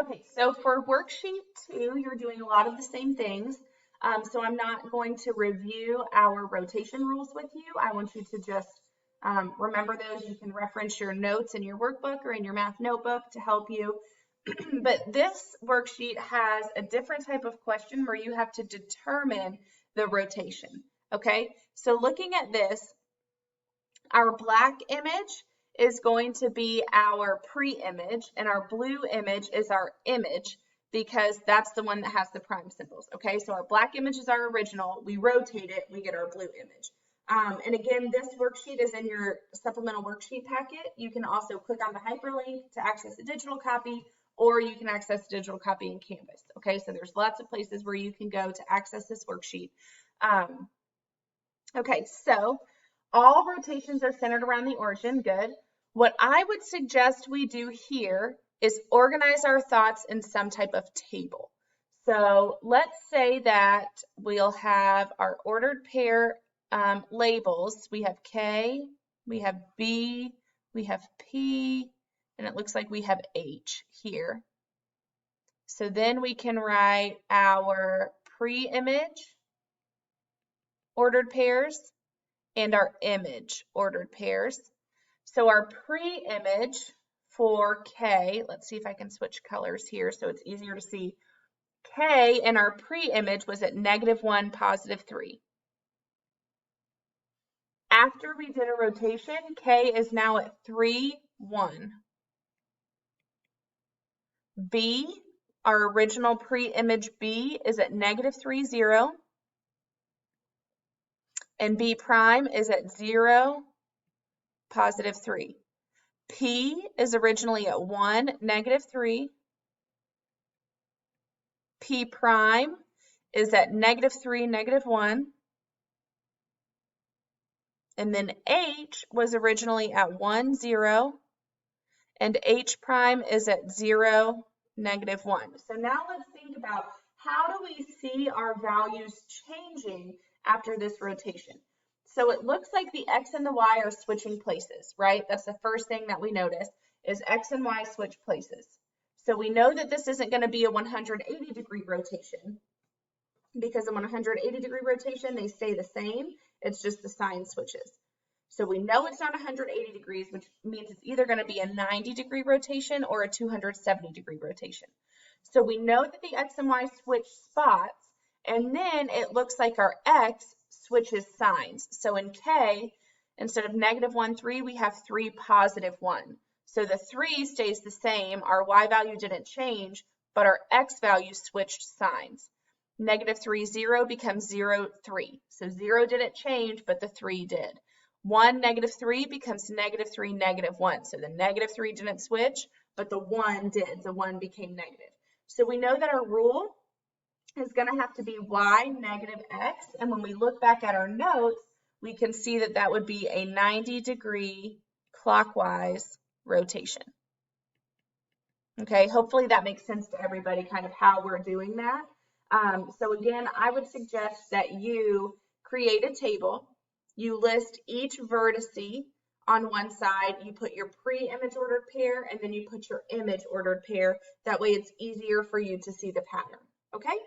Okay, so for worksheet 2, you're doing a lot of the same things. So I'm not going to review our rotation rules with you. I want you to just remember those. You can reference your notes in your workbook or in your math notebook to help you. But this worksheet has a different type of question where you have to determine the rotation. Okay, so looking at this, our black image is going to be our pre-image, and our blue image is our image because that's the one that has the prime symbols. Okay, so our black image is our original. We rotate it, we get our blue image. And again, this worksheet is in your supplemental worksheet packet. You can also click on the hyperlink to access a digital copy, or you can access a digital copy in Canvas. Okay, so there's lots of places where you can go to access this worksheet. Okay, so all rotations are centered around the origin. Good. What I would suggest we do here is organize our thoughts in some type of table. So let's say that we'll have our ordered pair labels. We have K, we have B, we have P, and it looks like we have H here. So then we can write our pre-image ordered pairs and our image ordered pairs. So our pre-image for K, let's see if I can switch colors here so it's easier to see. K in our pre-image was at -1, +3. After we did a rotation, K is now at 3, 1. B, our original pre-image B is at -3, 0. And B prime is at 0, +3. P is originally at 1, -3. P prime is at -3, -1. And then H was originally at 1, 0. And H prime is at 0, -1. So now let's think about how do we see our values changing after this rotation. So it looks like the X and the Y are switching places, right? That's the first thing that we notice is X and Y switch places. So we know that this isn't going to be a 180-degree rotation because a 180-degree rotation, they stay the same. It's just the sign switches. So we know it's not 180 degrees, which means it's either going to be a 90-degree rotation or a 270-degree rotation. So we know that the X and Y switch spots, and then it looks like our X switches signs. So in K, instead of -1, 3, we have 3, +1. So the 3 stays the same. Our Y value didn't change, but our X value switched signs. -3, 0 becomes 0, 3. So 0 didn't change, but the 3 did. 1, -3 becomes -3, -1. So the -3 didn't switch, but the 1 did. The 1 became negative. So we know that our rule is going to have to be Y -X. And when we look back at our notes, we can see that that would be a 90-degree clockwise rotation. Okay, hopefully that makes sense to everybody, kind of how we're doing that. So again, I would suggest that you create a table. You list each vertice on one side. You put your pre-image ordered pair, and then you put your image ordered pair. That way it's easier for you to see the pattern. Okay?